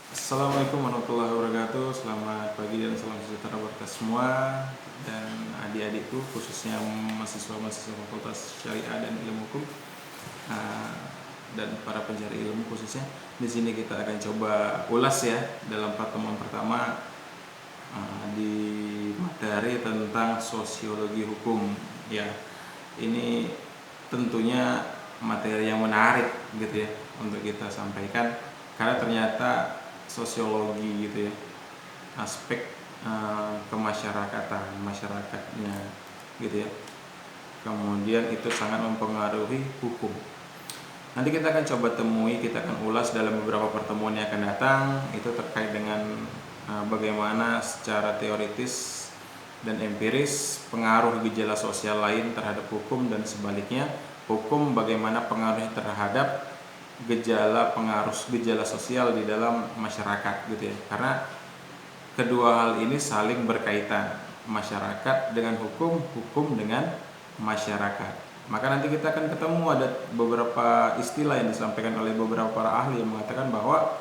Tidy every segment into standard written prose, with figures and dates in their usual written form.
Assalamualaikum warahmatullahi wabarakatuh. Selamat pagi dan salam sejahtera buat kita semua dan adik-adikku, khususnya mahasiswa-mahasiswa Fakultas Syariah dan Ilmu Hukum, uh, dan para pencari ilmu khususnya. Di sini kita akan coba ulas ya dalam pertemuan pertama di materi tentang sosiologi hukum. Ya, ini tentunya materi yang menarik gitu ya untuk kita sampaikan, karena ternyata sosiologi gitu ya, aspek kemasyarakatan masyarakatnya gitu ya, kemudian itu sangat mempengaruhi hukum. Nanti kita akan coba temui, kita akan ulas dalam beberapa pertemuan yang akan datang, itu terkait dengan bagaimana secara teoritis dan empiris pengaruh gejala sosial lain terhadap hukum dan sebaliknya, hukum bagaimana pengaruhnya terhadap gejala sosial di dalam masyarakat gitu ya. Karena kedua hal ini saling berkaitan, masyarakat dengan hukum, hukum dengan masyarakat. Maka nanti kita akan ketemu ada beberapa istilah yang disampaikan oleh beberapa para ahli yang mengatakan bahwa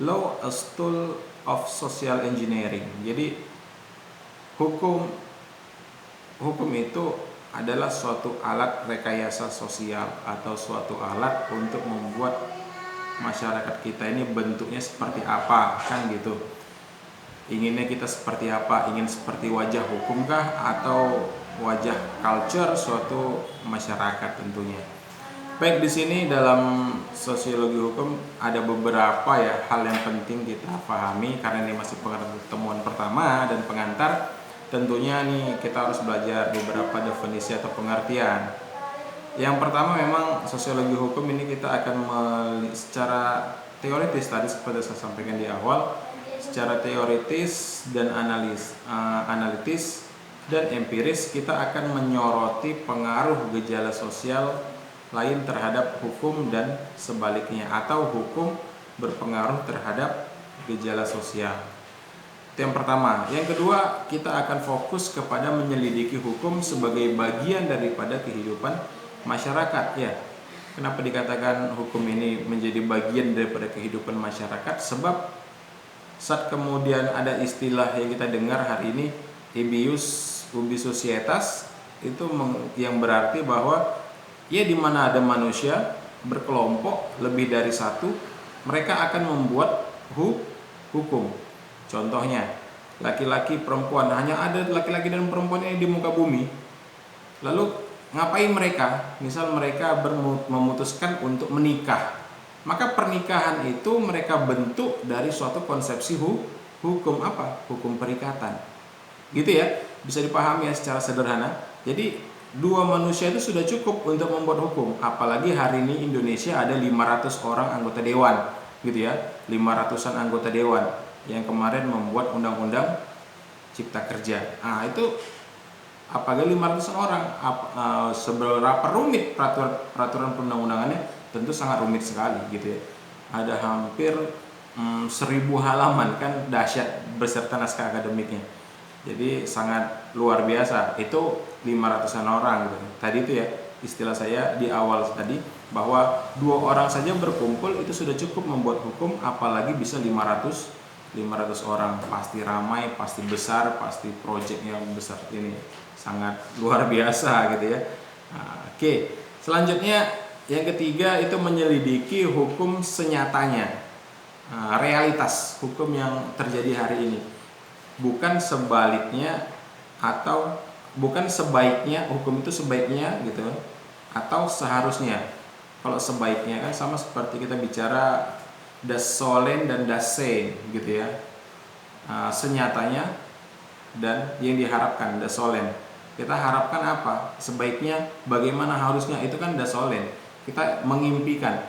law as tool of social engineering. Jadi hukum itu adalah suatu alat rekayasa sosial atau suatu alat untuk membuat masyarakat kita ini bentuknya seperti apa, kan gitu. Inginnya kita seperti apa? Ingin seperti wajah hukumkah atau wajah culture suatu masyarakat tentunya. Baik, di sini dalam sosiologi hukum ada beberapa ya hal yang penting kita pahami, karena ini masih pertemuan pertama dan pengantar. Tentunya nih kita harus belajar beberapa definisi atau pengertian. Yang pertama, memang sosiologi hukum ini kita akan secara teoritis, tadi seperti saya sampaikan di awal, secara teoritis dan analitis dan empiris kita akan menyoroti pengaruh gejala sosial lain terhadap hukum dan sebaliknya, atau hukum berpengaruh terhadap gejala sosial. Itu yang pertama. Yang kedua, kita akan fokus kepada menyelidiki hukum sebagai bagian daripada kehidupan masyarakat ya. Kenapa dikatakan hukum ini menjadi bagian daripada kehidupan masyarakat? Sebab saat kemudian ada istilah yang kita dengar hari ini, habeas ubi societas, itu yang berarti bahwa ya di mana ada manusia berkelompok lebih dari satu, mereka akan membuat hukum. Contohnya, laki-laki perempuan, hanya ada laki-laki dan perempuan ini di muka bumi. Lalu ngapain mereka? Misal mereka memutuskan untuk menikah, maka pernikahan itu mereka bentuk dari suatu konsepsi hukum apa? Hukum perikatan. Gitu ya, bisa dipahami ya secara sederhana. Jadi dua manusia itu sudah cukup untuk membuat hukum. Apalagi hari ini Indonesia ada 500 orang anggota dewan, gitu ya, 500-an anggota dewan yang kemarin membuat undang-undang cipta kerja. Nah itu apalagi 500 orang, seberapa rumit peraturan perundang-undangannya? Tentu sangat rumit sekali gitu ya. Ada hampir 1000 halaman, kan dahsyat beserta naskah akademiknya. Jadi sangat luar biasa. Itu 500-an orang gitu. Tadi itu ya istilah saya di awal tadi, bahwa 2 orang saja berkumpul itu sudah cukup membuat hukum, apalagi bisa 500 orang. Pasti ramai, pasti besar, pasti proyek yang besar. Ini sangat luar biasa gitu ya. Oke. Selanjutnya yang ketiga itu menyelidiki hukum senyatanya, realitas hukum yang terjadi hari ini, bukan sebaliknya, atau bukan sebaiknya hukum itu sebaiknya gitu, atau seharusnya. Kalau sebaiknya kan sama seperti kita bicara das sollen dan das sein gitu ya, senyatanya dan yang diharapkan das sollen. Kita harapkan apa? Sebaiknya, bagaimana harusnya, itu kan das sollen. Kita mengimpikan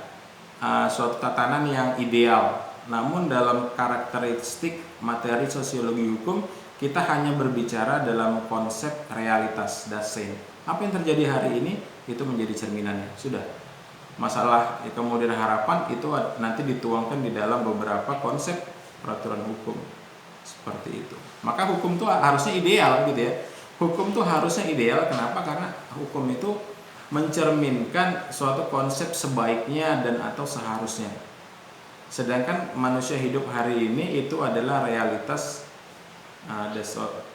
suatu tatanan yang ideal. Namun dalam karakteristik materi sosiologi hukum, kita hanya berbicara dalam konsep realitas das sein. Apa yang terjadi hari ini itu menjadi cerminannya. Sudah. Masalah kemudian harapan itu nanti dituangkan di dalam beberapa konsep peraturan hukum seperti itu. Maka hukum itu harusnya ideal gitu ya. Hukum itu harusnya ideal. Kenapa? Karena hukum itu mencerminkan suatu konsep sebaiknya dan atau seharusnya. Sedangkan manusia hidup hari ini itu adalah realitas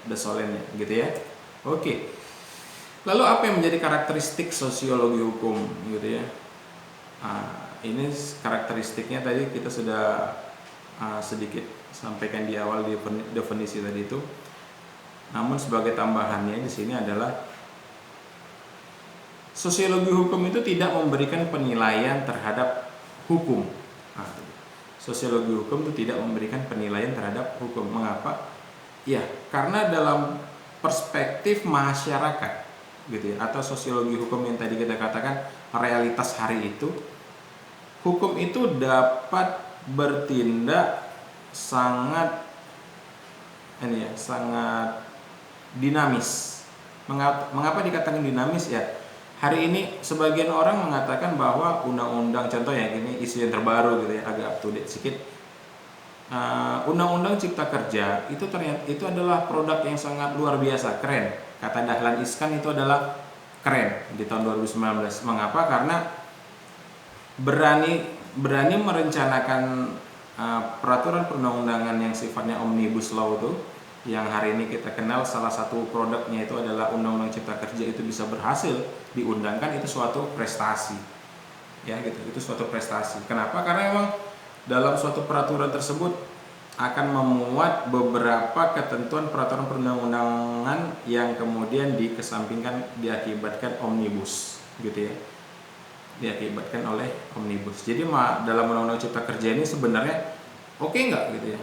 desolennya, gitu ya. Oke. Lalu apa yang menjadi karakteristik sosiologi hukum, gitu ya? Ini karakteristiknya tadi kita sudah sedikit sampaikan di awal di definisi tadi itu. Namun sebagai tambahannya di sini adalah sosiologi hukum itu tidak memberikan penilaian terhadap hukum. Sosiologi hukum itu tidak memberikan penilaian terhadap hukum. Mengapa? Ya, karena dalam perspektif masyarakat, gitu ya, atau sosiologi hukum yang tadi kita katakan realitas hari itu, hukum itu dapat bertindak sangat sangat dinamis. Mengapa dikatakan dinamis ya? Hari ini sebagian orang mengatakan bahwa undang-undang, contoh ya, ini isu yang terbaru gitu ya, agak up to date sedikit. Undang-undang Cipta Kerja itu ternyata itu adalah produk yang sangat luar biasa, keren. Kata Dahlan Iskan itu adalah keren di tahun 2019. Mengapa? Karena berani merencanakan peraturan perundang-undangan yang sifatnya omnibus law itu, yang hari ini kita kenal salah satu produknya itu adalah Undang-Undang Cipta Kerja, itu bisa berhasil diundangkan, itu suatu prestasi. Ya gitu, itu suatu prestasi. Kenapa? Karena memang dalam suatu peraturan tersebut akan memuat beberapa ketentuan peraturan perundang-undangan yang kemudian dikesampingkan diakibatkan omnibus, gitu ya. Diakibatkan oleh omnibus. Jadi dalam Undang-Undang Cipta Kerja ini sebenarnya oke nggak gitu ya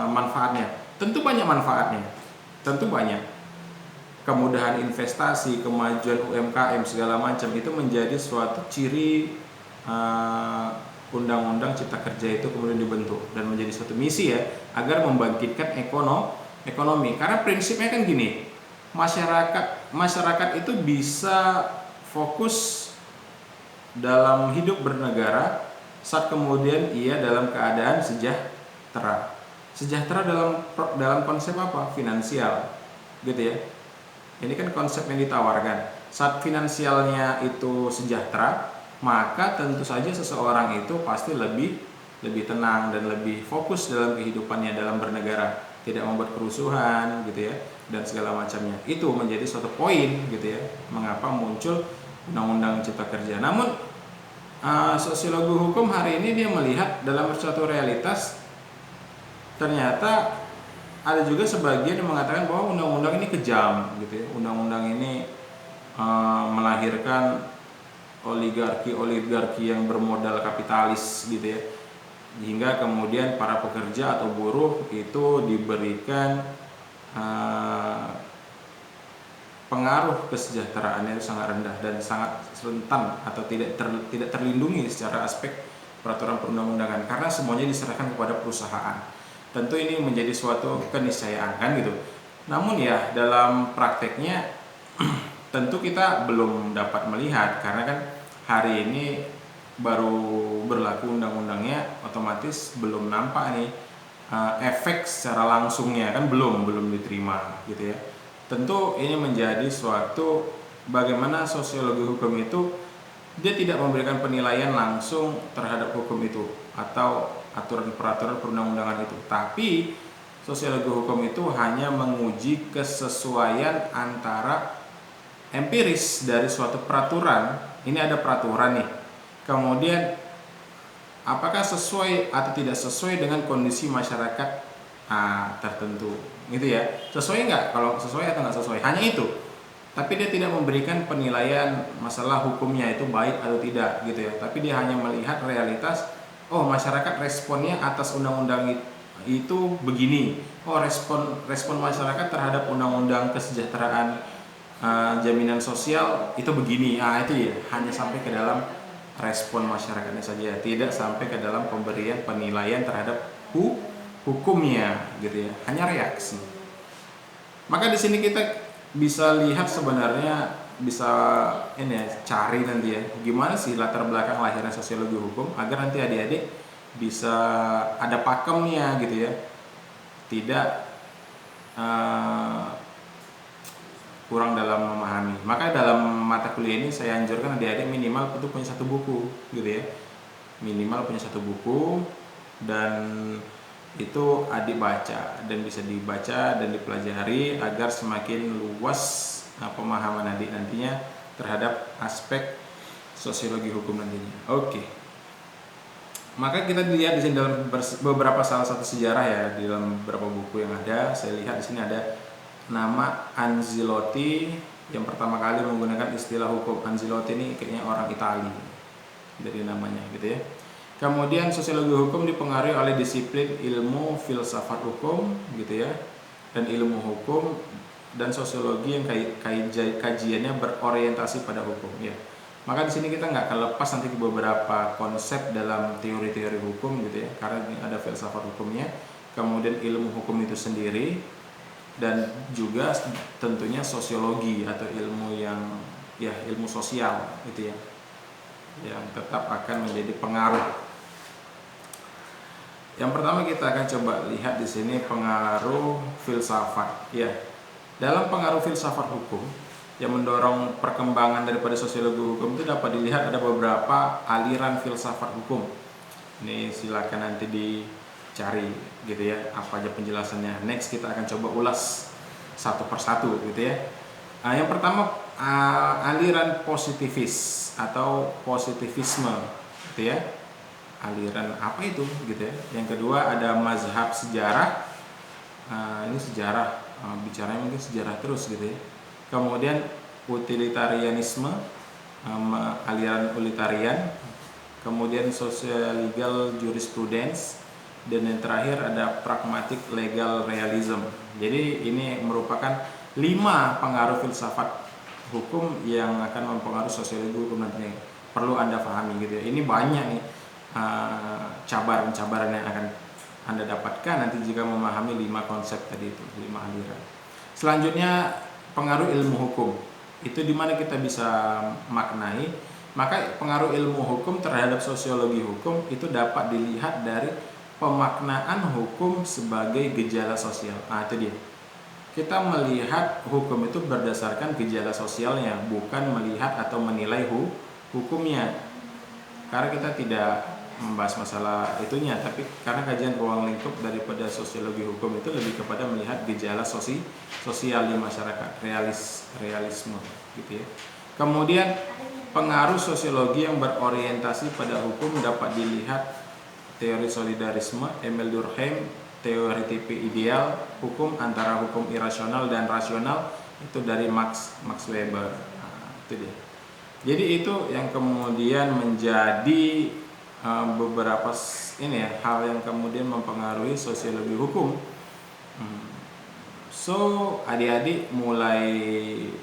manfaatnya? Tentu banyak manfaatnya, tentu banyak. Kemudahan investasi, kemajuan UMKM segala macam itu menjadi suatu ciri Undang-Undang Cipta Kerja itu kemudian dibentuk dan menjadi suatu misi ya, agar membangkitkan ekonomi. Karena prinsipnya kan gini, masyarakat itu bisa fokus dalam hidup bernegara saat kemudian ia dalam keadaan sejahtera. Sejahtera dalam konsep apa? Finansial, gitu ya. Ini kan konsep yang ditawarkan. Saat finansialnya itu sejahtera, maka tentu saja seseorang itu pasti lebih tenang dan lebih fokus dalam kehidupannya dalam bernegara, tidak membuat kerusuhan, gitu ya, dan segala macamnya. Itu menjadi suatu poin, gitu ya, mengapa muncul Undang-Undang Cipta Kerja. Namun sosiologi hukum hari ini dia melihat dalam suatu realitas, ternyata ada juga sebagian yang mengatakan bahwa undang-undang ini kejam, gitu ya. Undang-undang ini melahirkan oligarki yang bermodal kapitalis, gitu ya, hingga kemudian para pekerja atau buruh itu diberikan pengaruh kesejahteraannya itu sangat rendah dan sangat rentan atau tidak terlindungi secara aspek peraturan perundang-undangan, karena semuanya diserahkan kepada perusahaan. Tentu ini menjadi suatu keniscayaan kan gitu. Namun ya dalam prakteknya tentu kita belum dapat melihat, karena kan hari ini baru berlaku undang-undangnya, otomatis belum nampak nih efek secara langsungnya, kan belum diterima, gitu ya. Tentu ini menjadi suatu bagaimana sosiologi hukum itu dia tidak memberikan penilaian langsung terhadap hukum itu atau aturan-peraturan perundang-undangan itu, tapi sosiologi hukum itu hanya menguji kesesuaian antara empiris dari suatu peraturan. Ini ada peraturan nih, kemudian apakah sesuai atau tidak sesuai dengan kondisi masyarakat tertentu, gitu ya. Sesuai nggak? Kalau sesuai atau nggak sesuai, hanya itu. Tapi dia tidak memberikan penilaian masalah hukumnya itu baik atau tidak, gitu ya. Tapi dia hanya melihat realitas, oh masyarakat responnya atas undang-undang itu begini. Oh respon masyarakat terhadap undang-undang kesejahteraan jaminan sosial itu begini. Itu ya, hanya sampai ke dalam respon masyarakatnya saja, tidak sampai ke dalam pemberian penilaian terhadap hukumnya, gitu ya. Hanya reaksi. Maka di sini kita bisa lihat sebenarnya, bisa cari nanti ya, gimana sih latar belakang lahirnya sosiologi hukum, agar nanti adik-adik bisa ada pakemnya, gitu ya, tidak kurang dalam memahami. Maka dalam mata kuliah ini saya anjurkan adik-adik minimal itu punya satu buku, gitu ya. minimal punya 1 buku, dan itu adik baca dan bisa dibaca dan dipelajari agar semakin luas pemahaman adik nantinya terhadap aspek sosiologi hukum nantinya. Oke. Maka kita lihat di sini dalam beberapa salah satu sejarah ya, di dalam beberapa buku yang ada. Saya lihat di sini ada nama Anzilotti yang pertama kali menggunakan istilah hukum. Anzilotti ini kayaknya orang Italia dari namanya gitu ya. Kemudian sosiologi hukum dipengaruhi oleh disiplin ilmu filsafat hukum gitu ya, dan ilmu hukum dan sosiologi yang kajiannya berorientasi pada hukum ya. Maka di sini kita nggak akan lepas nanti ke beberapa konsep dalam teori-teori hukum gitu ya, karena ini ada filsafat hukumnya, kemudian ilmu hukum itu sendiri, dan juga tentunya sosiologi atau ilmu yang ya ilmu sosial gitu ya, yang tetap akan menjadi pengaruh. Yang pertama kita akan coba lihat di sini pengaruh filsafat ya. Dalam pengaruh filsafat hukum yang mendorong perkembangan daripada sosiologi hukum itu dapat dilihat ada beberapa aliran filsafat hukum. Ini silakan nanti dicari gitu ya, apa aja penjelasannya. Next kita akan coba ulas satu persatu gitu ya. Yang pertama aliran positivis atau positivisme gitu ya. Aliran apa itu gitu ya. Yang kedua ada mazhab sejarah. Ini sejarah, bicaranya mungkin sejarah terus gitu ya. Kemudian utilitarianisme, aliran utilitarian. Kemudian social legal jurisprudence, dan yang terakhir ada pragmatic legal realism. Jadi ini merupakan 5 pengaruh filsafat hukum yang akan mempengaruhi sosiologi hukum nantinya. Perlu Anda pahami gitu ya. Ini banyak nih cabaran-cabaran yang akan Anda dapatkan nanti jika memahami 5 konsep tadi itu, 5 aliran. Selanjutnya pengaruh ilmu hukum. Itu dimana kita bisa maknai. Maka pengaruh ilmu hukum terhadap sosiologi hukum itu dapat dilihat dari pemaknaan hukum sebagai gejala sosial. Itu dia. Kita melihat hukum itu berdasarkan gejala sosialnya, bukan melihat atau menilai hukumnya. Karena kita tidak membahas masalah itunya, tapi karena kajian ruang lingkup daripada sosiologi hukum itu lebih kepada melihat gejala sosial di masyarakat, realisme gitu ya. Kemudian pengaruh sosiologi yang berorientasi pada hukum dapat dilihat teori solidarisme, Emile Durkheim, teori tipe ideal hukum antara hukum irasional dan rasional, itu dari Max Weber. Itu dia. Jadi itu yang kemudian menjadi beberapa hal yang kemudian mempengaruhi sosiologi hukum. So adik-adik mulai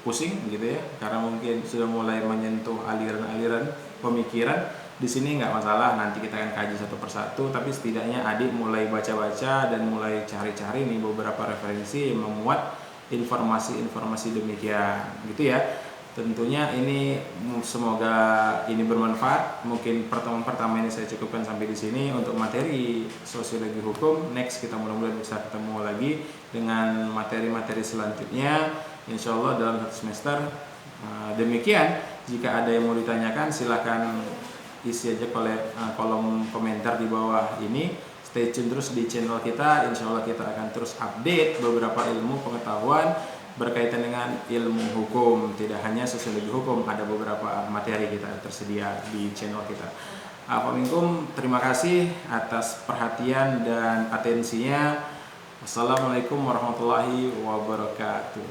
pusing gitu ya, karena mungkin sudah mulai menyentuh aliran-aliran pemikiran. Di sini nggak masalah, nanti kita akan kaji satu persatu, tapi setidaknya adik mulai baca-baca dan mulai cari-cari nih beberapa referensi yang memuat informasi-informasi demikian gitu ya. Tentunya ini semoga ini bermanfaat. Mungkin pertemuan pertama ini saya cukupkan sampai di sini untuk materi sosiologi hukum. Next kita mudah-mudahan bisa ketemu lagi dengan materi-materi selanjutnya, insya Allah dalam 1 semester. Demikian, jika ada yang mau ditanyakan silahkan isi aja kolom komentar di bawah ini. Stay tune terus di channel kita, insya Allah kita akan terus update beberapa ilmu pengetahuan berkaitan dengan ilmu hukum. Tidak hanya sosiologi hukum, ada beberapa materi kita tersedia di channel kita. Assalamualaikum, terima kasih atas perhatian dan atensinya. Wassalamualaikum warahmatullahi wabarakatuh.